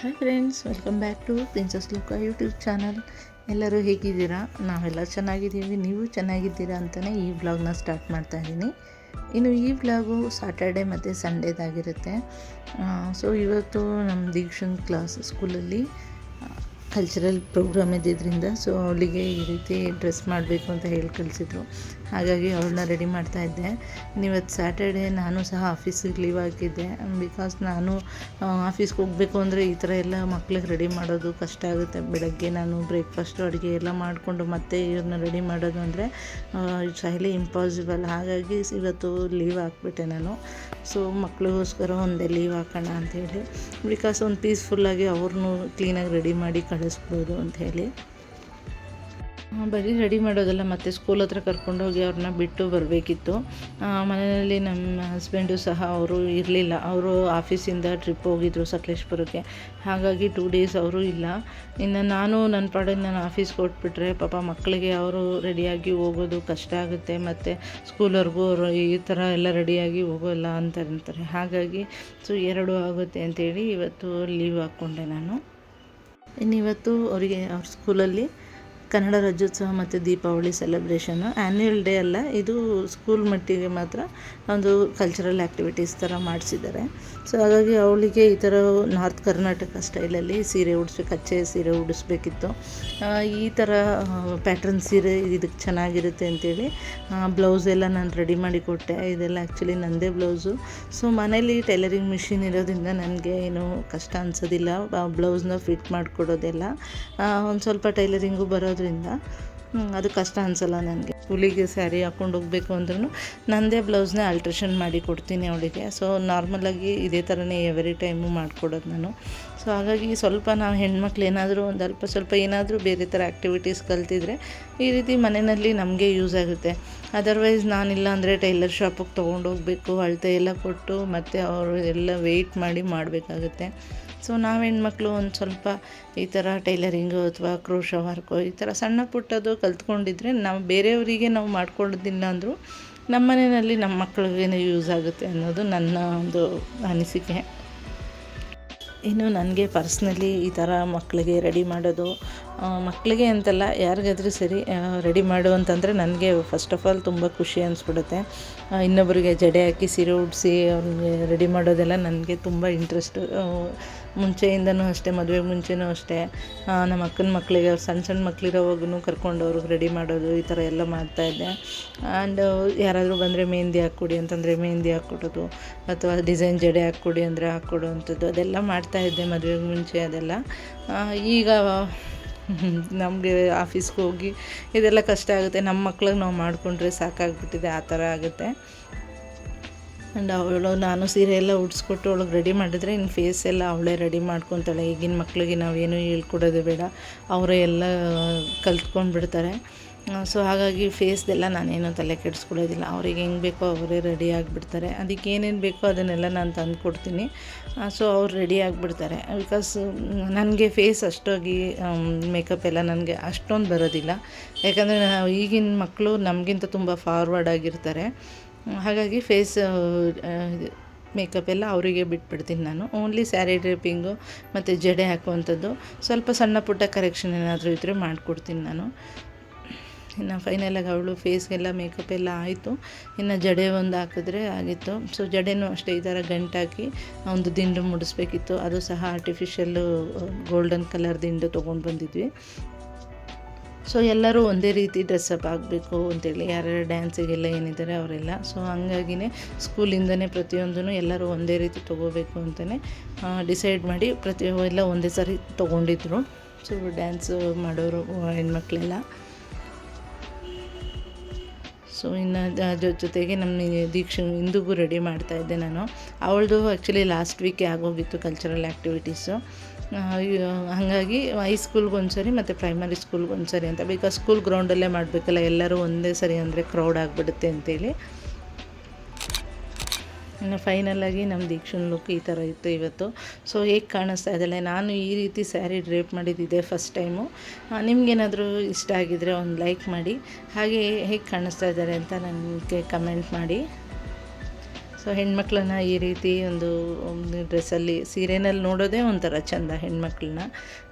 Hi friends, welcome back to princess Loka YouTube channel. ಎಲ್ಲರೂ ಹೇಗಿದ್ದೀರಾ? ನಾವೆಲ್ಲ ಚೆನ್ನಾಗಿದ್ದೀವಿ, ನೀವು ಚೆನ್ನಾಗಿದ್ದೀರಾ ಅಂತಲೇ ಈ ವ್ಲಾಗ್ನ ಸ್ಟಾರ್ಟ್ ಮಾಡ್ತಾಯಿದ್ದೀನಿ. ಇನ್ನು ಈ ವ್ಲಾಗು ಸಾಟರ್ಡೆ ಮತ್ತು ಸಂಡೇದಾಗಿರುತ್ತೆ. ಸೊ ಇವತ್ತು ನಮ್ಮ ದೀಕ್ಷನ್ ಕ್ಲಾಸ್ ಸ್ಕೂಲಲ್ಲಿ ಕಲ್ಚರಲ್ ಪ್ರೋಗ್ರಾಮ್ ಇದ್ದಿದ್ದರಿಂದ ಸೊ ಅವಳಿಗೆ ಈ ರೀತಿ ಡ್ರೆಸ್ ಮಾಡಬೇಕು ಅಂತ ಹೇಳಿ ಕಳಿಸಿದ್ರು. ಹಾಗಾಗಿ ಅವಳನ್ನ ರೆಡಿ ಮಾಡ್ತಾಯಿದ್ದೆ. ಇವತ್ತು ಸ್ಯಾಟರ್ಡೆ, ನಾನು ಸಹ ಆಫೀಸಿಗೆ ಲೀವ್ ಹಾಕಿದ್ದೆ. ಬಿಕಾಸ್ ನಾನು ಆಫೀಸ್ಗೆ ಹೋಗಬೇಕು ಅಂದರೆ ಈ ಥರ ಎಲ್ಲ ಮಕ್ಳಿಗೆ ರೆಡಿ ಮಾಡೋದು ಕಷ್ಟ ಆಗುತ್ತೆ. ಬೆಳಗ್ಗೆ ನಾನು ಬ್ರೇಕ್ಫಾಸ್ಟು ಅಡುಗೆ ಎಲ್ಲ ಮಾಡಿಕೊಂಡು ಮತ್ತೆ ಇವ್ರನ್ನ ರೆಡಿ ಮಾಡೋದು ಅಂದರೆ ಇಟ್ಸ್ ಹೈಲಿ ಇಂಪಾಸಿಬಲ್. ಹಾಗಾಗಿ ಇವತ್ತು ಲೀವ್ ಹಾಕ್ಬಿಟ್ಟೆ ನಾನು. ಸೊ ಮಕ್ಳಿಗೋಸ್ಕರ ಒಂದೇ ಲೀವ್ ಹಾಕೋಣ ಅಂಥೇಳಿ, ಬಿಕಾಸ್ ಒಂದು ಪೀಸ್ಫುಲ್ಲಾಗಿ ಅವ್ರನ್ನೂ ಕ್ಲೀನಾಗಿ ರೆಡಿ ಮಾಡಿ ಕಳಿಸ್ಬೋದು ಅಂಥೇಳಿ. ಬರೀ ರೆಡಿ ಮಾಡೋದಲ್ಲ, ಮತ್ತು ಸ್ಕೂಲ್ ಹತ್ರ ಕರ್ಕೊಂಡೋಗಿ ಅವ್ರನ್ನ ಬಿಟ್ಟು ಬರಬೇಕಿತ್ತು. ಮನೆಯಲ್ಲಿ ನಮ್ಮ ಹಸ್ಬೆಂಡು ಸಹ ಅವರು ಇರಲಿಲ್ಲ. ಅವರು ಆಫೀಸಿಂದ ಟ್ರಿಪ್ ಹೋಗಿದ್ರು ಸಕಲೇಶ್ಪುರಕ್ಕೆ. ಹಾಗಾಗಿ 2 ಡೇಸ್ ಅವರು ಇಲ್ಲ. ಇನ್ನು ನಾನು ನನ್ನ ಪಾಡಿಗೆ ನಾನು ಆಫೀಸ್ಗೆ ಹೊರಟ್ಬಿಟ್ರೆ ಪಾಪ ಮಕ್ಕಳಿಗೆ ಅವರು ರೆಡಿಯಾಗಿ ಹೋಗೋದು ಕಷ್ಟ ಆಗುತ್ತೆ, ಮತ್ತು ಸ್ಕೂಲ್ವರೆಗೂ ಅವರು ಈ ಥರ ಎಲ್ಲ ರೆಡಿಯಾಗಿ ಹೋಗೋಲ್ಲ ಅಂತಾರೆ. ಹಾಗಾಗಿ ಸೊ 2 ಆಗುತ್ತೆ ಅಂಥೇಳಿ ಇವತ್ತು ಲೀವ್ ಹಾಕ್ಕೊಂಡೆ ನಾನು. ಇನ್ನಿವತ್ತು ಅವರಿಗೆ ಅವ್ರ ಸ್ಕೂಲಲ್ಲಿ ಕನ್ನಡ ರಾಜ್ಯೋತ್ಸವ ಮತ್ತು ದೀಪಾವಳಿ ಸೆಲೆಬ್ರೇಷನ್ನು. ಆ್ಯನ್ಯುವಲ್ ಡೇ ಅಲ್ಲ, ಇದು ಸ್ಕೂಲ್ ಮಟ್ಟಿಗೆ ಮಾತ್ರ ಒಂದು ಕಲ್ಚರಲ್ ಆ್ಯಕ್ಟಿವಿಟೀಸ್ ಥರ ಮಾಡಿಸಿದ್ದಾರೆ. ಸೊ ಹಾಗಾಗಿ ಅವಳಿಗೆ ಈ ಥರ ನಾರ್ತ್ ಕರ್ನಾಟಕ ಸ್ಟೈಲಲ್ಲಿ ಸೀರೆ ಕಚ್ಚೆ ಸೀರೆ ಉಡಿಸ್ಬೇಕಿತ್ತು. ಈ ಥರ ಪ್ಯಾಟ್ರನ್ ಸೀರೆ ಇದಕ್ಕೆ ಚೆನ್ನಾಗಿರುತ್ತೆ ಅಂಥೇಳಿ ಬ್ಲೌಸ್ ಎಲ್ಲ ನಾನು ರೆಡಿ ಮಾಡಿ ಕೊಟ್ಟೆ. ಇದೆಲ್ಲ ಆ್ಯಕ್ಚುಲಿ ನನ್ನದೇ ಬ್ಲೌಸು. ಸೊ ಮನೇಲಿ ಟೈಲರಿಂಗ್ ಮಿಷಿನ್ ಇರೋದ್ರಿಂದ ನನಗೆ ಏನು ಕಷ್ಟ ಅನಿಸೋದಿಲ್ಲ ಬ್ಲೌಸ್ನ ಫಿಟ್ ಮಾಡಿಕೊಡೋದೆಲ್ಲ. ಒಂದು ಸ್ವಲ್ಪ ಟೈಲರಿಂಗು ಬರೋದ್ರಿಂದ ಅದು ಕಷ್ಟ ಅನಿಸಲ್ಲ ನನಗೆ. ಸ್ಕೂಲಿಗೆ ಸ್ಯಾರಿ ಹಾಕ್ಕೊಂಡು ಹೋಗಬೇಕು ಅಂದ್ರೂ ನನ್ನದೇ ಬ್ಲೌಸ್ನೇ ಆಲ್ಟ್ರೇಷನ್ ಮಾಡಿ ಕೊಡ್ತೀನಿ ಅವಳಿಗೆ. ಸೊ ನಾರ್ಮಲಾಗಿ ಇದೇ ಥರನೇ ಎವ್ರಿ ಟೈಮು ಮಾಡಿಕೊಡೋದು ನಾನು. ಸೊ ಹಾಗಾಗಿ ಸ್ವಲ್ಪ ನಾವು ಹೆಣ್ಮಕ್ಳು ಏನಾದರೂ ಒಂದು ಸ್ವಲ್ಪ ಏನಾದರೂ ಬೇರೆ ಥರ ಆ್ಯಕ್ಟಿವಿಟೀಸ್ ಕಲ್ತಿದ್ರೆ ಈ ರೀತಿ ಮನೆಯಲ್ಲಿ ನಮಗೆ ಯೂಸ್ ಆಗುತ್ತೆ. ಅದರ್ವೈಸ್ ನಾನಿಲ್ಲ ಅಂದರೆ ಟೈಲರ್ ಶಾಪಿಗೆ ತೊಗೊಂಡೋಗ್ಬೇಕು, ಅಳತೆ ಎಲ್ಲ ಕೊಟ್ಟು ಮತ್ತು ಅವರು ಎಲ್ಲ ವೆಯ್ಟ್ ಮಾಡಿ ಮಾಡಬೇಕಾಗುತ್ತೆ. ಸೊ ನಾವು ಹೆಣ್ಮಕ್ಳು ಒಂದು ಸ್ವಲ್ಪ ಈ ಥರ ಟೈಲರಿಂಗು ಅಥವಾ ಕ್ರೋಶೋ ವರ್ಕು ಈ ಥರ ಸಣ್ಣ ಪುಟ್ಟದು ಕಲ್ತ್ಕೊಂಡಿದ್ರೆ ನಾವು ಬೇರೆಯವರಿಗೆ ನಾವು ಮಾಡ್ಕೊಳ್ಳೋದಿಲ್ಲ ಅಂದರೂ ನಮ್ಮ ಮನೆಯಲ್ಲಿ ನಮ್ಮ ಮಕ್ಕಳಿಗೇನೆ ಯೂಸ್ ಆಗುತ್ತೆ ಅನ್ನೋದು ನನ್ನ ಒಂದು ಅನಿಸಿಕೆ. ಇನ್ನು ನನಗೆ ಪರ್ಸ್ನಲಿ ಈ ಥರ ಮಕ್ಕಳಿಗೆ ರೆಡಿ ಮಾಡೋದು, ಮಕ್ಕಳಿಗೆ ಅಂತಲ್ಲ ಯಾರಿಗಾದರೂ ಸರಿ ರೆಡಿ ಮಾಡು ಅಂತಂದರೆ ನನಗೆ ಫಸ್ಟ್ ಆಫ್ ಆಲ್ ತುಂಬ ಖುಷಿ ಅನಿಸ್ಬಿಡುತ್ತೆ. ಇನ್ನೊಬ್ಬರಿಗೆ ಜಡೆ ಹಾಕಿ ಸೀರೆ ಉಡಿಸಿ ಅವ್ರಿಗೆ ರೆಡಿ ಮಾಡೋದೆಲ್ಲ ನನಗೆ ತುಂಬ ಇಂಟ್ರೆಸ್ಟು. ಮುಂಚೆಯಿಂದನೂ ಅಷ್ಟೇ, ಮದುವೆಗೆ ಮುಂಚೆನೂ ಅಷ್ಟೇ ನಮ್ಮ ಅಕ್ಕನ ಮಕ್ಕಳಿಗೆ ಅವ್ರು ಸಣ್ಣ ಮಕ್ಕಳಿರೋವಾಗೂ ಕರ್ಕೊಂಡು ಅವ್ರಿಗೆ ರೆಡಿ ಮಾಡೋದು ಈ ಥರ ಎಲ್ಲ ಮಾಡ್ತಾಯಿದ್ದೆ. ಆ್ಯಂಡ್ ಯಾರಾದರೂ ಬಂದರೆ ಮೆಹಂದಿ ಹಾಕ್ಕೊಡಿ ಅಂತಂದರೆ ಮೆಹಂದಿ ಹಾಕ್ಕೊಡೋದು, ಅಥವಾ ಡಿಸೈನ್ ಜಡೆ ಹಾಕ್ಕೊಡಿ ಅಂದರೆ ಹಾಕ್ಕೊಡೋ ಅಂಥದ್ದು ಅದೆಲ್ಲ ಮಾಡ್ತಾಯಿದ್ದೆ ಮದುವೆಗೆ ಮುಂಚೆ. ಅದೆಲ್ಲ ಈಗ ನಮಗೆ ಆಫೀಸ್ಗೆ ಹೋಗಿ ಇದೆಲ್ಲ ಕಷ್ಟ ಆಗುತ್ತೆ. ನಮ್ಮ ಮಕ್ಳಿಗೆ ನಾವು ಮಾಡಿಕೊಂಡ್ರೆ ಸಾಕಾಗ್ಬಿಟ್ಟಿದೆ, ಆ ಥರ ಆಗುತ್ತೆ. ಆ್ಯಂಡ್ ನಾನು ಸೀರೆ ಎಲ್ಲ ಉಡಿಸ್ಕೊಟ್ಟು ಅವಳಿಗೆ ರೆಡಿ ಮಾಡಿದ್ರೆ ಇನ್ನು ಫೇಸ್ ಎಲ್ಲ ಅವಳೇ ರೆಡಿ ಮಾಡ್ಕೊತಾಳೆ. ಈಗಿನ ಮಕ್ಕಳಿಗೆ ನಾವೇನು ಹೇಳ್ಕೊಡೋದು ಬೇಡ, ಅವರೇ ಎಲ್ಲ ಕಲ್ತ್ಕೊಂಡು ಬಿಡ್ತಾರೆ. ಸೊ ಹಾಗಾಗಿ ಫೇಸ್ದೆಲ್ಲ ನಾನೇನು ತಲೆ ಕೆಡಿಸ್ಕೊಳ್ಳೋದಿಲ್ಲ. ಅವ್ರಿಗೆ ಹೆಂಗೆ ಬೇಕೋ ಅವರೇ ರೆಡಿ ಆಗಿಬಿಡ್ತಾರೆ. ಅದಕ್ಕೆ ಏನೇನು ಬೇಕೋ ಅದನ್ನೆಲ್ಲ ನಾನು ತಂದು ಕೊಡ್ತೀನಿ. ಸೊ ಅವ್ರು ರೆಡಿ ಆಗಿಬಿಡ್ತಾರೆ. ಬಿಕಾಸ್ ನನಗೆ ಫೇಸ್ ಅಷ್ಟಾಗಿ ಮೇಕಪ್ ಎಲ್ಲ ನನಗೆ ಅಷ್ಟೊಂದು ಬರೋದಿಲ್ಲ. ಯಾಕಂದರೆ ಈಗಿನ ಮಕ್ಕಳು ನಮಗಿಂತ ತುಂಬ ಫಾರ್ವರ್ಡ್ ಆಗಿರ್ತಾರೆ. ಹಾಗಾಗಿ ಫೇಸ್ ಮೇಕಪ್ ಎಲ್ಲ ಅವರಿಗೆ ಬಿಟ್ಬಿಡ್ತೀನಿ ನಾನು. ಓನ್ಲಿ ಸ್ಯಾರಿ ಡ್ರೇಪಿಂಗು ಮತ್ತು ಜಡೆ ಹಾಕುವಂಥದ್ದು, ಸ್ವಲ್ಪ ಸಣ್ಣ ಪುಟ್ಟ ಕರೆಕ್ಷನ್ ಏನಾದರೂ ಇದ್ದರೆ ಮಾಡಿಕೊಡ್ತೀನಿ ನಾನು. ಇನ್ನು ಫೈನಲಾಗಿ ಅವಳು ಫೇಸ್ಗೆಲ್ಲ ಮೇಕಪ್ ಎಲ್ಲ ಆಯಿತು. ಇನ್ನು ಜಡೆ ಒಂದು ಹಾಕಿದ್ರೆ ಆಗಿತ್ತು. ಸೊ ಜಡೆನೂ ಅಷ್ಟೇ ಈ ಥರ ಗಂಟಾಕಿ ಒಂದು ದಿಂಡು ಮುಡಿಸ್ಬೇಕಿತ್ತು. ಅದು ಸಹ ಆರ್ಟಿಫಿಷಿಯಲ್ಲು ಗೋಲ್ಡನ್ ಕಲರ್ ದಿಂಡು ತೊಗೊಂಡು ಬಂದಿದ್ವಿ. ಸೊ ಎಲ್ಲರೂ ಒಂದೇ ರೀತಿ ಡ್ರೆಸ್ಅಪ್ ಆಗಬೇಕು ಅಂತೇಳಿ, ಯಾರ್ಯಾರು ಡ್ಯಾನ್ಸಿಗೆಲ್ಲ ಏನಿದ್ದಾರೆ ಅವರೆಲ್ಲ. ಸೊ ಹಂಗಾಗಿನೇ ಸ್ಕೂಲಿಂದನೇ ಪ್ರತಿಯೊಂದೂ ಎಲ್ಲರೂ ಒಂದೇ ರೀತಿ ತೊಗೋಬೇಕು ಅಂತಲೇ ಡಿಸೈಡ್ ಮಾಡಿ ಎಲ್ಲ ಒಂದೇ ಸಾರಿ ತೊಗೊಂಡಿದ್ರು. ಸೊ ಡ್ಯಾನ್ಸು ಮಾಡೋರು ಹೆಣ್ಮಕ್ಳೆಲ್ಲ. ಸೊ ಇನ್ನು ಜೊತೆಗೆ ನಮ್ಮ ಇಂದಿಗೂ ರೆಡಿ ಮಾಡ್ತಾಯಿದ್ದೆ ನಾನು. ಅವಳದು ಆ್ಯಕ್ಚುಲಿ ಲಾಸ್ಟ್ ವೀಕೆ ಆಗೋಗಿತ್ತು ಕಲ್ಚರಲ್ ಆ್ಯಕ್ಟಿವಿಟೀಸು. ಹಾಗಾಗಿ ಹೈಸ್ಕೂಲ್ಗೆ ಒಂದು ಸರಿ ಮತ್ತು ಪ್ರೈಮರಿ ಸ್ಕೂಲ್ಗೆ ಒಂದು ಸರಿ ಅಂತ, ಬಿಕಾಸ್ ಸ್ಕೂಲ್ ಗ್ರೌಂಡಲ್ಲೇ ಮಾಡಬೇಕಲ್ಲ, ಎಲ್ಲರೂ ಒಂದೇ ಸರಿ ಅಂದರೆ ಕ್ರೌಡ್ ಆಗಿಬಿಡುತ್ತೆ ಅಂತೇಳಿ. ಇನ್ನು ಫೈನಲಾಗಿ ನಮ್ಮ ದೀಕ್ಷನ್ ಲುಕ್ ಈ ಥರ ಇತ್ತು ಇವತ್ತು. ಸೊ ಹೇಗೆ ಕಾಣಿಸ್ತಾ ಇದ್ದಾಳೆ, ನಾನು ಈ ರೀತಿ ಸ್ಯಾರಿ ಡ್ರೇಪ್ ಮಾಡಿದ್ದಿದೆ ಫಸ್ಟ್ ಟೈಮು. ನಿಮಗೇನಾದರೂ ಇಷ್ಟ ಆಗಿದ್ದರೆ ಒಂದು ಲೈಕ್ ಮಾಡಿ, ಹಾಗೆ ಹೇಗೆ ಕಾಣಿಸ್ತಾ ಇದ್ದಾರೆ ಅಂತ ನನಗೆ ಕಮೆಂಟ್ ಮಾಡಿ. ಸೊ ಸೊ ಹೆಣ್ಮಕ್ಳನ್ನ ಈ ರೀತಿ ಒಂದು ಡ್ರೆಸ್ಸಲ್ಲಿ ಸೀರೆನಲ್ಲಿ ನೋಡೋದೇ ಒಂಥರ ಚೆಂದ ಹೆಣ್ಮಕ್ಳನ್ನ.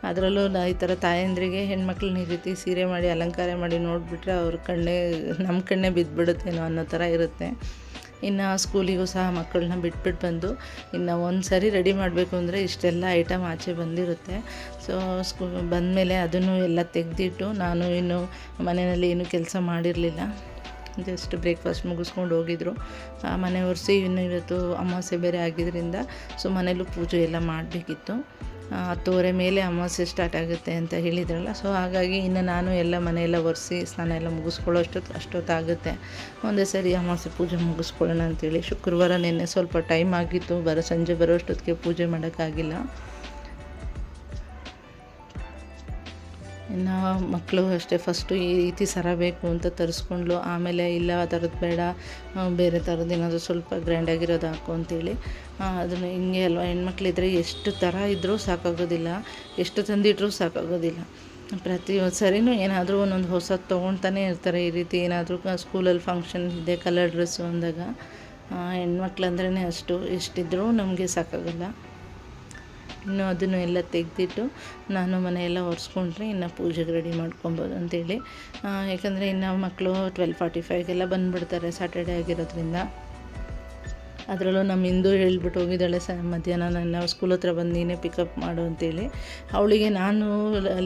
ಅದರಲ್ಲೂ ಈ ಥರ ತಾಯಂದ್ರಿಗೆ ಹೆಣ್ಮಕ್ಳನ್ನ ಈ ರೀತಿ ಸೀರೆ ಮಾಡಿ ಅಲಂಕಾರ ಮಾಡಿ ನೋಡಿಬಿಟ್ರೆ ಅವ್ರ ನಮ್ಮ ಕಣ್ಣೇ ಬಿದ್ದುಬಿಡುತ್ತೇನೋ ಅನ್ನೋ ಥರ ಇರುತ್ತೆ. ಇನ್ನು ಸ್ಕೂಲಿಗೂ ಸಹ ಮಕ್ಕಳನ್ನ ಬಿಟ್ಬಿಟ್ಟು ಬಂದು ಇನ್ನು ಒಂದು ಸರಿ ರೆಡಿ ಮಾಡಬೇಕು ಅಂದರೆ ಇಷ್ಟೆಲ್ಲ ಐಟಮ್ ಆಚೆ ಬಂದಿರುತ್ತೆ. ಸೊ ಬಂದಮೇಲೆ ಅದನ್ನು ಎಲ್ಲ ತೆಗೆದಿಟ್ಟು ನಾನು ಇನ್ನು ಮನೆಯಲ್ಲಿ ಏನೂ ಕೆಲಸ ಮಾಡಿರಲಿಲ್ಲ. ಜಸ್ಟ್ ಬ್ರೇಕ್ಫಾಸ್ಟ್ ಮುಗಿಸ್ಕೊಂಡು ಹೋಗಿದ್ರು. ಮನೆ ಒರೆಸಿ ಇನ್ನು ಇವತ್ತು ಅಮಾವಾಸ್ಯೆ ಬೇರೆ ಆಗಿದ್ದರಿಂದ ಸೊ ಮನೇಲೂ ಪೂಜೆ ಎಲ್ಲ ಮಾಡಬೇಕಿತ್ತು. 10:30 ಮೇಲೆ ಅಮಾವಾಸ್ಯೆ ಸ್ಟಾರ್ಟ್ ಆಗುತ್ತೆ ಅಂತ ಹೇಳಿದ್ರಲ್ಲ, ಸೊ ಹಾಗಾಗಿ ಇನ್ನು ನಾನು ಎಲ್ಲ ಮನೆಯೆಲ್ಲ ಒರೆಸಿ ಸ್ನಾನ ಎಲ್ಲ ಮುಗಿಸ್ಕೊಳ್ಳೋ ಅಷ್ಟೊತ್ತಾಗುತ್ತೆ. ಒಂದೇ ಸರಿ ಅಮಾವಾಸ್ಯೆ ಪೂಜೆ ಮುಗಿಸ್ಕೊಳ್ಳೋಣ ಅಂತೇಳಿ. ಶುಕ್ರವಾರ ನಿನ್ನೆ ಸ್ವಲ್ಪ ಟೈಮ್ ಆಗಿತ್ತು, ಸಂಜೆ ಬರೋ ಅಷ್ಟೊತ್ತಿಗೆ ಪೂಜೆ ಮಾಡೋಕ್ಕಾಗಿಲ್ಲ. ಇನ್ನು ಮಕ್ಕಳು ಅಷ್ಟೇ ಫಸ್ಟು ಈ ರೀತಿ ಸರ ಬೇಕು ಅಂತ ತರಿಸ್ಕೊಂಡ್ಲು. ಆಮೇಲೆ ಇಲ್ಲ ಆ ಥರದ್ದು ಬೇಡ, ಬೇರೆ ಥರದ್ದು ಏನಾದರೂ ಸ್ವಲ್ಪ ಗ್ರ್ಯಾಂಡಾಗಿರೋದು ಹಾಕು ಅಂತೇಳಿ. ಅದನ್ನು ಹಿಂಗೆ ಅಲ್ವಾ, ಹೆಣ್ಮಕ್ಳಿದ್ರೆ ಎಷ್ಟು ಥರ ಇದ್ದರೂ ಸಾಕಾಗೋದಿಲ್ಲ, ಎಷ್ಟು ತಂದಿಟ್ರೂ ಸಾಕಾಗೋದಿಲ್ಲ. ಪ್ರತಿ ಸರಿನೂ ಏನಾದರೂ ಒಂದೊಂದು ಹೊಸದು ತೊಗೊಳ್ತಾನೆ ಇರ್ತಾರೆ. ಈ ರೀತಿ ಏನಾದರೂ ಸ್ಕೂಲಲ್ಲಿ ಫಂಕ್ಷನ್ ಇದೆ ಕಲರ್ ಡ್ರೆಸ್ಸು ಅಂದಾಗ ಹೆಣ್ಮಕ್ಳಂದ್ರೇ ಅಷ್ಟು ಎಷ್ಟಿದ್ರೂ ನಮಗೆ ಸಾಕಾಗಲ್ಲ. ಇನ್ನು ಅದನ್ನು ಎಲ್ಲ ತೆಗೆದಿಟ್ಟು ನಾನು ಮನೆಯೆಲ್ಲ ಒರೆಸ್ಕೊಂಡ್ರೆ ಇನ್ನು ಪೂಜೆಗೆ ರೆಡಿ ಮಾಡ್ಕೊಬೋದು ಅಂತೇಳಿ. ಯಾಕಂದರೆ ಇನ್ನು ಮಕ್ಕಳು 12:45ಗೆಲ್ಲ ಬಂದುಬಿಡ್ತಾರೆ ಸ್ಯಾಟರ್ಡೇ ಆಗಿರೋದ್ರಿಂದ. ಅದರಲ್ಲೂ ನಮ್ಮ ಇಂದು ಹೇಳ್ಬಿಟ್ಟು ಹೋಗಿದ್ದಾಳೆ ಮಧ್ಯಾಹ್ನ ನನ್ನ ಸ್ಕೂಲ್ ಹತ್ರ ಬಂದು ನೀನೇ ಪಿಕಪ್ ಮಾಡು ಅಂತೇಳಿ. ಅವಳಿಗೆ ನಾನು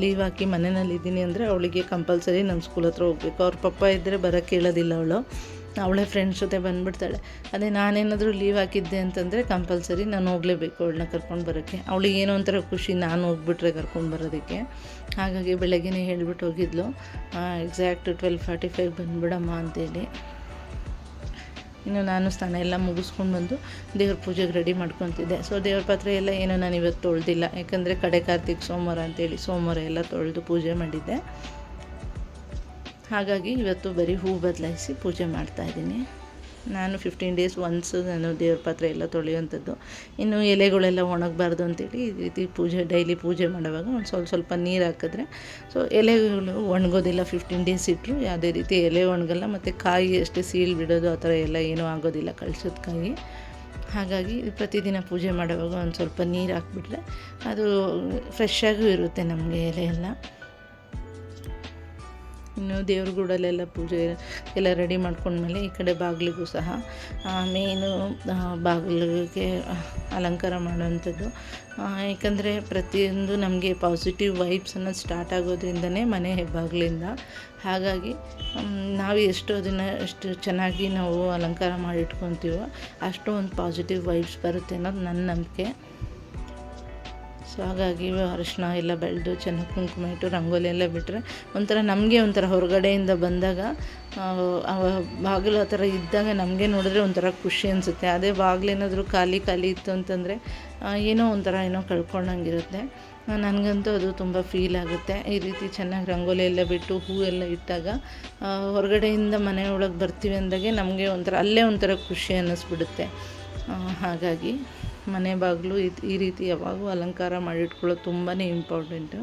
ಲೀವ್ ಹಾಕಿ ಮನೆಯಲ್ಲಿದ್ದೀನಿ ಅಂದರೆ ಅವಳಿಗೆ ಕಂಪಲ್ಸರಿ ನಮ್ಮ ಸ್ಕೂಲ್ ಹತ್ರ ಹೋಗಬೇಕು. ಅವ್ರ ಪಪ್ಪ ಇದ್ದರೆ ಬರೋಕ್ಕೆ ಹೇಳೋದಿಲ್ಲ ಅವಳೇ ಫ್ರೆಂಡ್ಸ್ ಜೊತೆ ಬಂದುಬಿಡ್ತಾಳೆ. ಅದೇ ನಾನೇನಾದರೂ ಲೀವ್ ಹಾಕಿದ್ದೆ ಅಂತಂದರೆ ಕಂಪಲ್ಸರಿ ನಾನು ಹೋಗಲೇಬೇಕು ಅವಳನ್ನ ಕರ್ಕೊಂಡು ಬರೋಕ್ಕೆ. ಅವಳಿಗೆ ಏನೋ ಒಂಥರ ಖುಷಿ ನಾನು ಹೋಗ್ಬಿಟ್ರೆ ಕರ್ಕೊಂಡು ಬರೋದಕ್ಕೆ. ಹಾಗಾಗಿ ಬೆಳಗ್ಗೆನೇ ಹೇಳ್ಬಿಟ್ಟು ಹೋಗಿದ್ಲು, ಎಕ್ಸಾಕ್ಟ್ 12:45 ಬಂದುಬಿಡಮ್ಮ ಅಂತೇಳಿ. ಇನ್ನು ನಾನು ಸ್ನಾನ ಎಲ್ಲ ಮುಗಿಸ್ಕೊಂಡು ಬಂದು ದೇವ್ರ ಪೂಜೆಗೆ ರೆಡಿ ಮಾಡ್ಕೊತಿದ್ದೆ. ಸೊ ದೇವ್ರ ಪಾತ್ರೆ ಎಲ್ಲ ಏನೋ ನಾನು ಇವತ್ತು ತೊಳೆದಿಲ್ಲ, ಯಾಕಂದರೆ ಕಡೆ ಕಾರ್ತಿಕ್ ಸೋಮವಾರ ಅಂತೇಳಿ ಸೋಮವಾರ ಎಲ್ಲ ತೊಳೆದು ಪೂಜೆ ಮಾಡಿದ್ದೆ. ಹಾಗಾಗಿ ಇವತ್ತು ಬರೀ ಹೂ ಬದಲಾಯಿಸಿ ಪೂಜೆ ಮಾಡ್ತಾಯಿದ್ದೀನಿ. ನಾನು 15 ಡೇಸ್ ಒನ್ಸು ನಾನು ದೇವ್ರ ಪಾತ್ರೆ ಎಲ್ಲ ತೊಳೆಯುವಂಥದ್ದು. ಇನ್ನು ಎಲೆಗಳೆಲ್ಲ ಒಣಗಬಾರ್ದು ಅಂತೇಳಿ ಈ ರೀತಿ ಡೈಲಿ ಪೂಜೆ ಮಾಡುವಾಗ ಒಂದು ಸ್ವಲ್ಪ ನೀರು ಹಾಕಿದ್ರೆ ಸೊ ಎಲೆಗಳು ಒಣಗೋದಿಲ್ಲ. 15 ಡೇಸ್ ಇಟ್ಟರು ಯಾವುದೇ ರೀತಿ ಎಲೆ ಒಣಗಲ್ಲ, ಮತ್ತು ಕಾಯಿ ಅಷ್ಟೇ ಸೀಳು ಬಿಡೋದು ಆ ಥರ ಎಲ್ಲ ಏನೂ ಆಗೋದಿಲ್ಲ ಕಳ್ಸದ ಕಾಯಿ. ಹಾಗಾಗಿ ಪ್ರತಿದಿನ ಪೂಜೆ ಮಾಡುವಾಗ ಒಂದು ಸ್ವಲ್ಪ ನೀರು ಹಾಕ್ಬಿಟ್ರೆ ಅದು ಫ್ರೆಶ್ಶಾಗೂ ಇರುತ್ತೆ ನಮಗೆ ಎಲೆ ಎಲ್ಲ. ಇನ್ನು ದೇವ್ರ ಗೂಡಲ್ಲೆಲ್ಲ ಪೂಜೆ ಎಲ್ಲ ರೆಡಿ ಮಾಡ್ಕೊಂಡ್ಮೇಲೆ ಈ ಕಡೆ ಬಾಗಿಲಿಗೂ ಸಹ ಮೇನು ಬಾಗಿಲಿಗೆ ಅಲಂಕಾರ ಮಾಡೋವಂಥದ್ದು. ಏಕೆಂದರೆ ಪ್ರತಿಯೊಂದು ನಮಗೆ ಪಾಸಿಟಿವ್ ವೈಬ್ಸ್ ಅನ್ನೋದು ಸ್ಟಾರ್ಟ್ ಆಗೋದ್ರಿಂದನೇ ಮನೆ ಬಾಗಿಲಿಂದ. ಹಾಗಾಗಿ ನಾವು ಎಷ್ಟು ಚೆನ್ನಾಗಿ ನಾವು ಅಲಂಕಾರ ಮಾಡಿಟ್ಕೊತೀವೋ ಅಷ್ಟು ಒಂದು ಪಾಸಿಟಿವ್ ವೈಬ್ಸ್ ಬರುತ್ತೆ ಅನ್ನೋದು ನನ್ನ ನಂಬಿಕೆ. ಸೊ ಹಾಗಾಗಿ ಅರಿಶಿನ ಎಲ್ಲ ಬೆಳೆದು ಚೆನ್ನಾಗಿ ಕುಂಕುಮ ಇಟ್ಟು ರಂಗೋಲಿ ಎಲ್ಲ ಬಿಟ್ಟರೆ ನಮಗೆ ಒಂಥರ ಹೊರಗಡೆಯಿಂದ ಬಂದಾಗ ಬಾಗಿಲು ಆ ಥರ ಇದ್ದಾಗ ನಮಗೆ ನೋಡಿದ್ರೆ ಒಂಥರ ಖುಷಿ ಅನಿಸುತ್ತೆ. ಅದೇ ಬಾಗಿಲೇನಾದರೂ ಖಾಲಿ ಇತ್ತು ಅಂತಂದರೆ ಏನೋ ಕಳ್ಕೊಂಡಂಗಿರುತ್ತೆ. ನನಗಂತೂ ಅದು ತುಂಬ ಫೀಲ್ ಆಗುತ್ತೆ. ಈ ರೀತಿ ಚೆನ್ನಾಗಿ ರಂಗೋಲಿ ಎಲ್ಲ ಬಿಟ್ಟು ಹೂ ಎಲ್ಲ ಇಟ್ಟಾಗ ಹೊರಗಡೆಯಿಂದ ಮನೆ ಒಳಗೆ ಬರ್ತೀವಿ ಅಂದಾಗೆ ನಮಗೆ ಅಲ್ಲೇ ಒಂಥರ ಖುಷಿ ಅನ್ನಿಸ್ಬಿಡುತ್ತೆ. ಹಾಗಾಗಿ ಮನೆ ಬಾಗಿಲು ಈ ರೀತಿ ಯಾವಾಗೂ ಅಲಂಕಾರ ಮಾಡಿಟ್ಕೊಳ್ಳೋದು ತುಂಬಾ ಇಂಪಾರ್ಟೆಂಟು.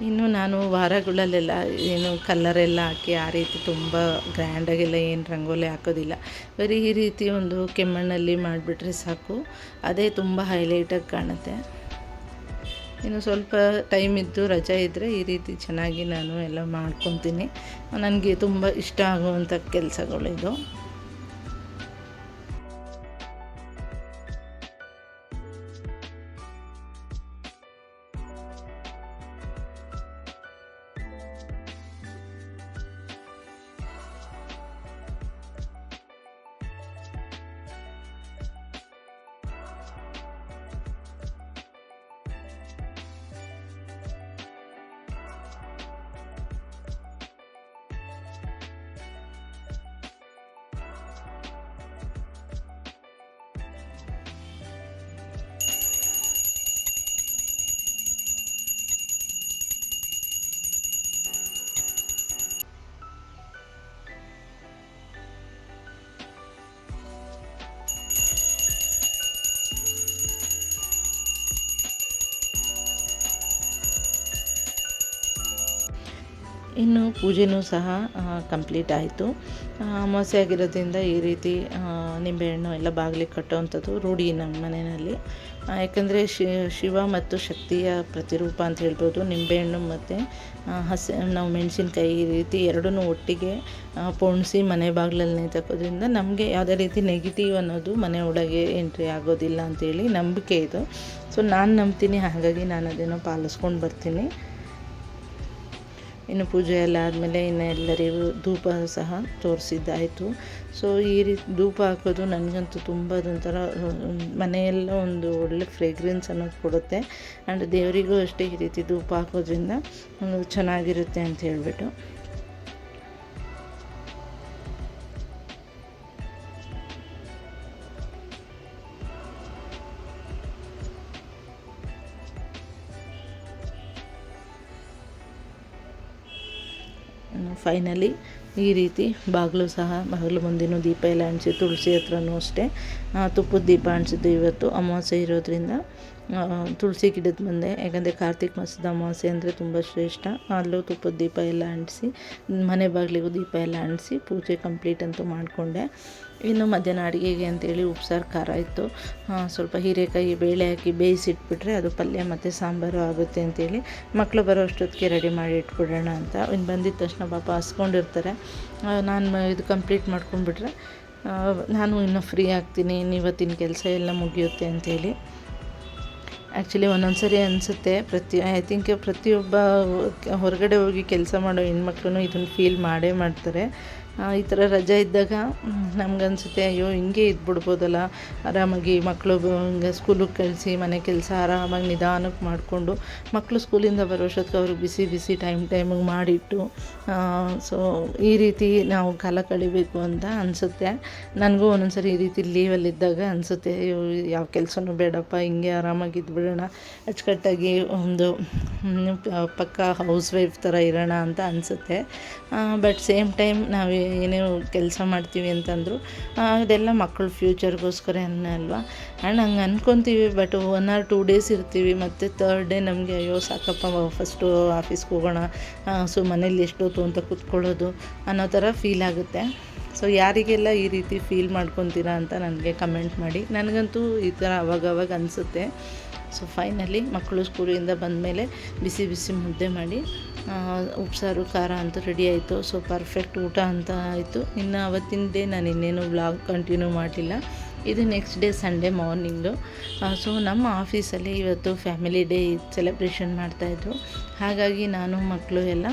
ಇನ್ನು ನಾನು ವಾರಗಳಲ್ಲೆಲ್ಲ ಏನು ಕಲ್ಲರೆಲ್ಲ ಹಾಕಿ ಆ ರೀತಿ ತುಂಬ ಗ್ರ್ಯಾಂಡಾಗೆಲ್ಲ ಏನು ರಂಗೋಲಿ ಹಾಕೋದಿಲ್ಲ. ಬರೀ ಈ ರೀತಿ ಒಂದು ಕೆಮ್ಮಣ್ಣಲ್ಲಿ ಮಾಡಿಬಿಟ್ರೆ ಸಾಕು, ಅದೇ ತುಂಬ ಹೈಲೈಟಾಗಿ ಕಾಣುತ್ತೆ. ಇನ್ನು ಸ್ವಲ್ಪ ಟೈಮ್ ಇದ್ದು ರಜೆ ಇದ್ದರೆ ಈ ರೀತಿ ಚೆನ್ನಾಗಿ ನಾನು ಎಲ್ಲ ಮಾಡ್ಕೊತೀನಿ. ನನಗೆ ತುಂಬ ಇಷ್ಟ ಆಗುವಂಥ ಕೆಲಸಗಳಿದು. ಇನ್ನು ಪೂಜೆನೂ ಸಹ ಕಂಪ್ಲೀಟ್ ಆಯಿತು. ಅಮಾವಾಸ್ಯೆ ಆಗಿರೋದ್ರಿಂದ ಈ ರೀತಿ ನಿಂಬೆಹಣ್ಣು ಎಲ್ಲ ಬಾಗಿಲಿಗೆ ಕಟ್ಟುವಂಥದ್ದು ರೂಢಿ ನಮ್ಮ ಮನೆಯಲ್ಲಿ. ಯಾಕಂದರೆ ಶಿವ ಮತ್ತು ಶಕ್ತಿಯ ಪ್ರತಿರೂಪ ಅಂತ ಹೇಳ್ಬೋದು. ನಿಂಬೆಹಣ್ಣು ಮತ್ತು ನಾವು ಮೆಣಸಿನ್ಕಾಯಿ ಈ ರೀತಿ ಎರಡನ್ನೂ ಒಟ್ಟಿಗೆ ಪೋಣಿಸಿ ಮನೆ ಬಾಗಿಲಲ್ಲಿ ನೇತಾಕೋದ್ರಿಂದ ನಮಗೆ ಯಾವುದೇ ರೀತಿ ನೆಗೆಟಿವ್ ಅನ್ನೋದು ಮನೆ ಒಳಗೆ ಎಂಟ್ರಿ ಆಗೋದಿಲ್ಲ ಅಂಥೇಳಿ ನಂಬಿಕೆ ಇದು. ಸೊ ನಾನು ನಂಬ್ತೀನಿ, ಹಾಗಾಗಿ ನಾನು ಅದನ್ನು ಪಾಲಿಸ್ಕೊಂಡು ಬರ್ತೀನಿ. ಇನ್ನು ಪೂಜೆ ಎಲ್ಲ ಆದಮೇಲೆ ಇನ್ನು ಎಲ್ಲರಿಗೂ ಧೂಪ ಸಹ ತೋರಿಸಿದ್ದಾಯಿತು. ಸೊ ಈ ರೀತಿ ಧೂಪ ಹಾಕೋದು ನನಗಂತೂ ತುಂಬ ಅದೊಂಥರ ಮನೆಯೆಲ್ಲ ಒಂದು ಒಳ್ಳೆ ಫ್ರೇಗ್ರೆನ್ಸ್ ಅನ್ನೋದು ಕೊಡುತ್ತೆ. ಆ್ಯಂಡ್ ದೇವರಿಗೂ ಅಷ್ಟೇ ಈ ರೀತಿ ಧೂಪ ಹಾಕೋದ್ರಿಂದ ಚೆನ್ನಾಗಿರುತ್ತೆ ಅಂತ ಹೇಳ್ಬಿಟ್ಟು. ಫೈನಲಿ ಈ ರೀತಿ ಬಾಗಿಲು ಮುಂದಿನ ದೀಪ ಎಲ್ಲ ಅಂಟಿಸಿ, ತುಳಸಿ ಹತ್ರನೂ ಅಷ್ಟೇ ತುಪ್ಪದ ದೀಪ ಅಂಟಿಸಿದ್ದು. ಇವತ್ತು ಅಮಾವಾಸ್ಯೆ ಇರೋದ್ರಿಂದ ತುಳಸಿ ಗಿಡದ ಮುಂದೆ, ಯಾಕಂದರೆ ಕಾರ್ತಿಕ್ ಮಾಸದ ಅಮಾವಾಸ್ಯೆ ಅಂದರೆ ತುಂಬ ಶ್ರೇಷ್ಠ. ಅಲ್ಲೂ ತುಪ್ಪದ ದೀಪ ಎಲ್ಲ ಅಂಟಿಸಿ, ಮನೆ ಬಾಗಿಲಿಗೂ ದೀಪ ಎಲ್ಲ ಅಂಟಿಸಿ ಪೂಜೆ ಕಂಪ್ಲೀಟ್ ಅಂತೂ ಮಾಡಿಕೊಂಡೆ. ಇನ್ನು ಮಧ್ಯಾಹ್ನ ಅಡುಗೆಗೆ ಅಂತೇಳಿ ಉಪ್ಸಾರು ಖಾರ ಇತ್ತು. ಸ್ವಲ್ಪ ಹೀರೆಕಾಯಿ ಬೇಳೆ ಹಾಕಿ ಬೇಯಿಸಿಟ್ಬಿಟ್ರೆ ಅದು ಪಲ್ಯ ಮತ್ತು ಸಾಂಬಾರು ಆಗುತ್ತೆ ಅಂತೇಳಿ ಮಕ್ಕಳು ಬರೋ ಅಷ್ಟೊತ್ತಿಗೆ ರೆಡಿ ಮಾಡಿ ಇಟ್ಬಿಡೋಣ ಅಂತ. ಇನ್ನು ಬಂದಿದ್ದ ತಕ್ಷಣ ಪಾಪ ಹಸ್ಕೊಂಡಿರ್ತಾರೆ. ನಾನು ಇದು ಕಂಪ್ಲೀಟ್ ಮಾಡ್ಕೊಂಡ್ಬಿಟ್ರೆ ನಾನು ಇನ್ನೂ ಫ್ರೀ ಆಗ್ತೀನಿ, ಇವತ್ತಿನ ಕೆಲಸ ಎಲ್ಲ ಮುಗಿಯುತ್ತೆ ಅಂಥೇಳಿ. ಆ್ಯಕ್ಚುಲಿ ಒಂದೊಂದು ಸರಿ ಅನಿಸುತ್ತೆ, ಐ ಥಿಂಕ್ ಪ್ರತಿಯೊಬ್ಬ ಹೊರಗಡೆ ಹೋಗಿ ಕೆಲಸ ಮಾಡೋ ಹೆಣ್ಮಕ್ಳು ಇದನ್ನು ಫೀಲ್ ಮಾಡೇ ಮಾಡ್ತಾರೆ. ಈ ಥರ ರಜೆ ಇದ್ದಾಗ ನಮಗನ್ಸುತ್ತೆ, ಅಯ್ಯೋ ಹಿಂಗೆ ಇದ್ಬಿಡ್ಬೋದಲ್ಲ, ಆರಾಮಾಗಿ ಮಕ್ಕಳು ಸ್ಕೂಲಿಗೆ ಕಳಿಸಿ ಮನೆ ಕೆಲಸ ಆರಾಮಾಗಿ ನಿಧಾನಕ್ಕೆ ಮಾಡಿಕೊಂಡು ಮಕ್ಕಳು ಸ್ಕೂಲಿಂದ ಬರೋಷ್ಟೊತ್ತಿಗೆ ಅವ್ರಿಗೆ ಬಿಸಿ ಟೈಮಿಗೆ ಮಾಡಿಟ್ಟು ಸೊ ಈ ರೀತಿ ನಾವು ಕಾಲ ಕಳಿಬೇಕು ಅಂತ ಅನಿಸುತ್ತೆ. ನನಗೂ ಒಂದೊಂದ್ಸರಿ ಈ ರೀತಿ ಲೀವಲ್ಲಿದ್ದಾಗ ಅನಿಸುತ್ತೆ, ಯಾವ ಕೆಲಸನೂ ಬೇಡಪ್ಪ, ಹಿಂಗೆ ಆರಾಮಾಗಿ ಇದ್ಬಿಡೋಣ, ಅಚ್ಚುಕಟ್ಟಾಗಿ ಒಂದು ಪಕ್ಕ ಹೌಸ್ ವೈಫ್ ಥರ ಇರೋಣ ಅಂತ ಅನಿಸುತ್ತೆ. ಬಟ್ ಸೇಮ್ ಟೈಮ್ ನಾವು ಏನೇ ಕೆಲಸ ಮಾಡ್ತೀವಿ ಅಂತಂದರೂ ಅದೆಲ್ಲ ಮಕ್ಕಳ ಫ್ಯೂಚರ್ಗೋಸ್ಕರ ಅಲ್ವಾ. ಆ್ಯಂಡ್ ಹಂಗೆ ಅಂದ್ಕೊತೀವಿ, ಬಟ್ 1 or 2 ಡೇಸ್ ಇರ್ತೀವಿ, ಮತ್ತು 3rd ಡೇ ನಮಗೆ ಅಯ್ಯೋ ಸಾಕಪ್ಪ ಫಸ್ಟು ಆಫೀಸ್ಗೆ ಹೋಗೋಣ, ಸೊ ಮನೇಲಿ ಎಷ್ಟೊತ್ತು ಅಂತ ಕೂತ್ಕೊಳ್ಳೋದು ಅನ್ನೋ ಥರ ಫೀಲ್ ಆಗುತ್ತೆ. ಸೊ ಯಾರಿಗೆಲ್ಲ ಈ ರೀತಿ ಫೀಲ್ ಮಾಡ್ಕೊತೀರಾ ಅಂತ ನನಗೆ ಕಮೆಂಟ್ ಮಾಡಿ. ನನಗಂತೂ ಈ ಥರ ಅವಾಗವಾಗ ಅನಿಸುತ್ತೆ. ಸೊ ಫೈನಲಿ ಮಕ್ಕಳು ಸ್ಕೂಲಿಂದ ಬಂದಮೇಲೆ ಬಿಸಿ ಮುದ್ದೆ ಮಾಡಿ ಉಪ್ಸಾರು ಖಾರ ಅಂತೂ ರೆಡಿ ಆಯಿತು. ಸೊ ಪರ್ಫೆಕ್ಟ್ ಊಟ ಅಂತ ಆಯಿತು. ಇನ್ನು ಅವತ್ತಿನ ಡೇ ನಾನು ಇನ್ನೇನು ವ್ಲಾಗ್ ಕಂಟಿನ್ಯೂ ಮಾಡಲಿಲ್ಲ. ಇದು next day Sunday morning. So ನಮ್ಮ ಆಫೀಸಲ್ಲಿ ಇವತ್ತು ಫ್ಯಾಮಿಲಿ ಡೇ ಸೆಲೆಬ್ರೇಷನ್ ಮಾಡ್ತಾಯಿದ್ರು. ಹಾಗಾಗಿ ನಾನು ಮಕ್ಕಳು ಎಲ್ಲ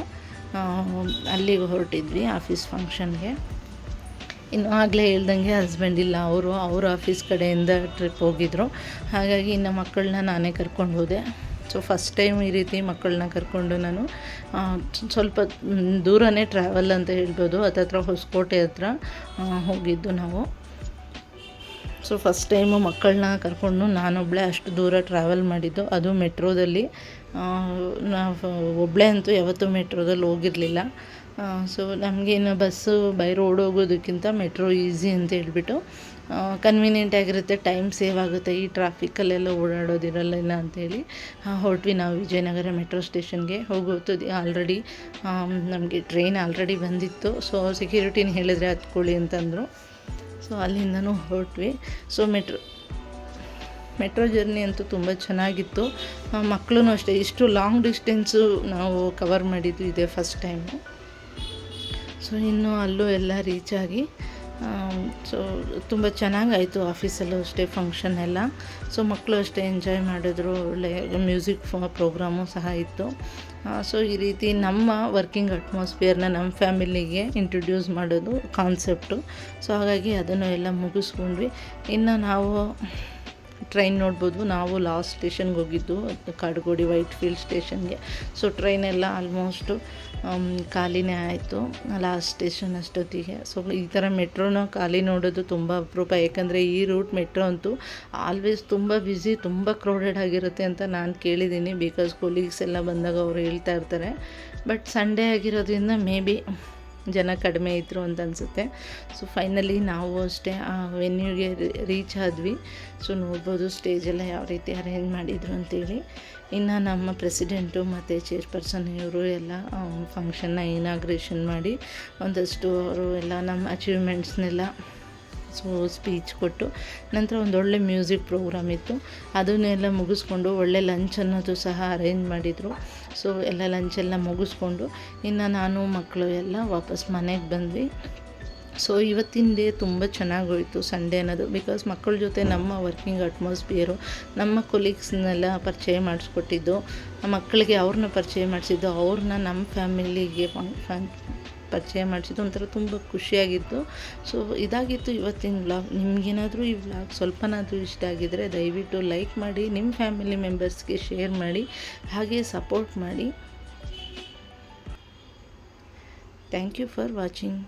ಅಲ್ಲಿಗೆ ಹೊರಟಿದ್ವಿ ಆಫೀಸ್ ಫಂಕ್ಷನ್ಗೆ. ಇನ್ನು ಆಗಲೇ ಹೇಳ್ದಂಗೆ ಹಸ್ಬೆಂಡ್ ಇಲ್ಲ, ಅವರು ಆಫೀಸ್ ಕಡೆಯಿಂದ ಟ್ರಿಪ್ ಹೋಗಿದ್ರು. ಹಾಗಾಗಿ ಇನ್ನು ಮಕ್ಕಳನ್ನ ನಾನೇ ಕರ್ಕೊಂಡು ಹೋದೆ. ಸೊ ಫಸ್ಟ್ ಟೈಮ್ ಈ ರೀತಿ ಮಕ್ಕಳನ್ನ ಕರ್ಕೊಂಡು ನಾನು ಸ್ವಲ್ಪ ದೂರನೇ ಟ್ರಾವೆಲ್ ಅಂತ ಹೇಳ್ಬೋದು, ಹತ್ತತ್ರ ಹೊಸಕೋಟೆ ಹತ್ರ ಹೋಗಿದ್ದು ನಾವು. ಸೊ ಫಸ್ಟ್ ಟೈಮು ಮಕ್ಕಳನ್ನ ಕರ್ಕೊಂಡು ನಾನೊಬ್ಬಳೇ ಅಷ್ಟು ದೂರ ಟ್ರಾವೆಲ್ ಮಾಡಿದ್ದು, ಅದು ಮೆಟ್ರೋದಲ್ಲಿ. ನಾವು ಒಬ್ಬಳೇ ಅಂತೂ ಯಾವತ್ತೂ ಮೆಟ್ರೋದಲ್ಲಿ ಹೋಗಿರಲಿಲ್ಲ. ಸೊ ನಮಗೇನು ಬಸ್ಸು ಬೈ ರೋಡ್ ಹೋಗೋದಕ್ಕಿಂತ ಮೆಟ್ರೋ ಈಸಿ ಅಂತ ಹೇಳ್ಬಿಟ್ಟು ಕನ್ವೀನಿಯೆಂಟ್ ಆಗಿರುತ್ತೆ, ಟೈಮ್ ಸೇವ್ ಆಗುತ್ತೆ, ಈ ಟ್ರಾಫಿಕಲ್ಲೆಲ್ಲ ಓಡಾಡೋದಿರಲ್ಲ ಅಂಥೇಳಿ ಹೊರಟ್ವಿ ನಾವು ವಿಜಯನಗರ ಮೆಟ್ರೋ ಸ್ಟೇಷನ್ಗೆ. ಹೋಗೋದು ಆಲ್ರೆಡಿ ನಮಗೆ ಟ್ರೈನ್ ಆಲ್ರೆಡಿ ಬಂದಿತ್ತು. ಸೊ ಸೆಕ್ಯೂರಿಟಿನ ಹೇಳಿದ್ರೆ ಹತ್ಕೊಳ್ಳಿ ಅಂತಂದರು. ಸೊ ಅಲ್ಲಿಂದನೂ ಹೊರಟ್ವಿ. ಸೊ ಮೆಟ್ರೋ ಜರ್ನಿ ಅಂತೂ ತುಂಬ ಚೆನ್ನಾಗಿತ್ತು. ಮಕ್ಕಳು ಅಷ್ಟೇ, ಇಷ್ಟು ಲಾಂಗ್ ಡಿಸ್ಟೆನ್ಸು ನಾವು ಕವರ್ ಮಾಡಿದ್ದು ಇದೇ ಫಸ್ಟ್ ಟೈಮು. ಸೊ ಇನ್ನು ಅಲ್ಲೂ ಎಲ್ಲ ರೀಚ್ ಆಗಿ ಸೊ ತುಂಬ ಚೆನ್ನಾಗಾಯಿತು. ಆಫೀಸಲ್ಲೂ ಅಷ್ಟೇ ಫಂಕ್ಷನ್ ಎಲ್ಲ. ಸೊ ಮಕ್ಕಳು ಅಷ್ಟೇ ಎಂಜಾಯ್ ಮಾಡಿದ್ರು. ಒಳ್ಳೆ ಮ್ಯೂಸಿಕ್ ಪ್ರೋಗ್ರಾಮು ಸಹ ಇತ್ತು. ಸೊ ಈ ರೀತಿ ನಮ್ಮ ವರ್ಕಿಂಗ್ ಅಟ್ಮಾಸ್ಫಿಯರ್ನ ನಮ್ಮ ಫ್ಯಾಮಿಲಿಗೆ ಇಂಟ್ರೊಡ್ಯೂಸ್ ಮಾಡೋದು ಕಾನ್ಸೆಪ್ಟು. ಸೊ ಹಾಗಾಗಿ ಅದನ್ನು ಎಲ್ಲ ಮುಗಿಸ್ಕೊಂಡ್ವಿ. ಇನ್ನು ನಾವು ಟ್ರೈನ್ ನೋಡ್ಬೋದು. ನಾವು ಲಾಸ್ಟ್ ಸ್ಟೇಷನ್ಗೆ ಹೋಗಿದ್ದು ಕಾಡುಗೋಡಿ ವೈಟ್ ಫೀಲ್ಡ್ ಸ್ಟೇಷನ್ಗೆ. ಸೊ ಟ್ರೈನೆಲ್ಲ ಆಲ್ಮೋಸ್ಟು ಖಾಲಿನೇ ಆಯಿತು ಲಾಸ್ಟ್ ಸ್ಟೇಷನ್ ಅಷ್ಟೊತ್ತಿಗೆ. ಸೊ ಈ ಥರ ಮೆಟ್ರೋನ ಖಾಲಿ ನೋಡೋದು ತುಂಬ ಅಪರೂಪ. ಯಾಕಂದರೆ ಈ ರೂಟ್ ಮೆಟ್ರೋ ಅಂತೂ ಆಲ್ವೇಸ್ ತುಂಬ ಬ್ಯುಸಿ, ತುಂಬ ಕ್ರೌಡೆಡ್ ಆಗಿರುತ್ತೆ ಅಂತ ನಾನು ಕೇಳಿದ್ದೀನಿ. ಬಿಕಾಸ್ ಕೊಲೀಗ್ಸ್ ಎಲ್ಲ ಬಂದಾಗ ಅವರು ಹೇಳ್ತಾ ಇರ್ತಾರೆ. ಬಟ್ ಸಂಡೇ ಆಗಿರೋದ್ರಿಂದ ಮೇ ಬಿ ಜನ ಕಡಿಮೆ ಇದ್ದರು ಅಂತ ಅನಿಸುತ್ತೆ. ಸೊ ಫೈನಲಿ ನಾವು ಅಷ್ಟೇ ಆ ವೆನ್ಯೂಗೆ ರೀಚ್ ಆದ್ವಿ. ಸೊ ನೋಡ್ಬೋದು ಸ್ಟೇಜೆಲ್ಲ ಯಾವ ರೀತಿ ಅರೇಂಜ್ ಮಾಡಿದರು ಅಂತೇಳಿ. ಇನ್ನು ನಮ್ಮ ಪ್ರೆಸಿಡೆಂಟು ಮತ್ತು ಚೇರ್ಪರ್ಸನ್ ಇವರು ಎಲ್ಲ ಫಂಕ್ಷನ್ನ ಇನಾಗ್ರೇಷನ್ ಮಾಡಿ ಒಂದಷ್ಟು ಅವರು ಎಲ್ಲ ನಮ್ಮ ಅಚೀವ್ಮೆಂಟ್ಸ್ನೆಲ್ಲ ಸ್ಪೀಚ್ ಕೊಟ್ಟು ನಂತರ ಒಂದೊಳ್ಳೆ ಮ್ಯೂಸಿಕ್ ಪ್ರೋಗ್ರಾಮ್ ಇತ್ತು. ಅದನ್ನೆಲ್ಲ ಮುಗಿಸ್ಕೊಂಡು ಒಳ್ಳೆ ಲಂಚ್ ಅನ್ನೋದು ಸಹ ಅರೇಂಜ್ ಮಾಡಿದರು. ಸೊ ಎಲ್ಲ ಲಂಚೆಲ್ಲ ಮುಗಿಸ್ಕೊಂಡು ಇನ್ನು ನಾನು ಮಕ್ಕಳು ಎಲ್ಲ ವಾಪಸ್ ಮನೆಗೆ ಬಂದ್ವಿ. ಸೊ ಇವತ್ತಿನ ಡೇ ತುಂಬ ಚೆನ್ನಾಗೋಯಿತು ಸಂಡೇ ಅನ್ನೋದು. ಬಿಕಾಸ್ ಮಕ್ಕಳ ಜೊತೆ ನಮ್ಮ ವರ್ಕಿಂಗ್ ಅಟ್ಮಾಸ್ಫಿಯರು, ನಮ್ಮ ಕೊಲೀಗ್ಸ್ನೆಲ್ಲ ಪರಿಚಯ ಮಾಡಿಸ್ಕೊಟ್ಟಿದ್ದು, ಮಕ್ಕಳಿಗೆ ಅವ್ರನ್ನ ಪರಿಚಯ ಮಾಡಿಸಿದ್ದು, ಅವ್ರನ್ನ ನಮ್ಮ ಫ್ಯಾಮಿಲಿಗೆ ಪರಿಚಯ ಮಾಡಿಸಿದ್ದು ಒಂಥರ ತುಂಬ ಖುಷಿಯಾಗಿತ್ತು. ಸೊ ಇದಾಗಿತ್ತು ಇವತ್ತಿನ ವ್ಲಾಗ್. ನಿಮಗೇನಾದರೂ ಈ ವ್ಲಾಗ್ ಸ್ವಲ್ಪನಾದರೂ ಇಷ್ಟ ಆಗಿದ್ದರೆ ದಯವಿಟ್ಟು ಲೈಕ್ ಮಾಡಿ, ನಿಮ್ಮ ಫ್ಯಾಮಿಲಿ ಮೆಂಬರ್ಸ್ಗೆ ಶೇರ್ ಮಾಡಿ, ಹಾಗೆ ಸಪೋರ್ಟ್ ಮಾಡಿ. Thank you for watching.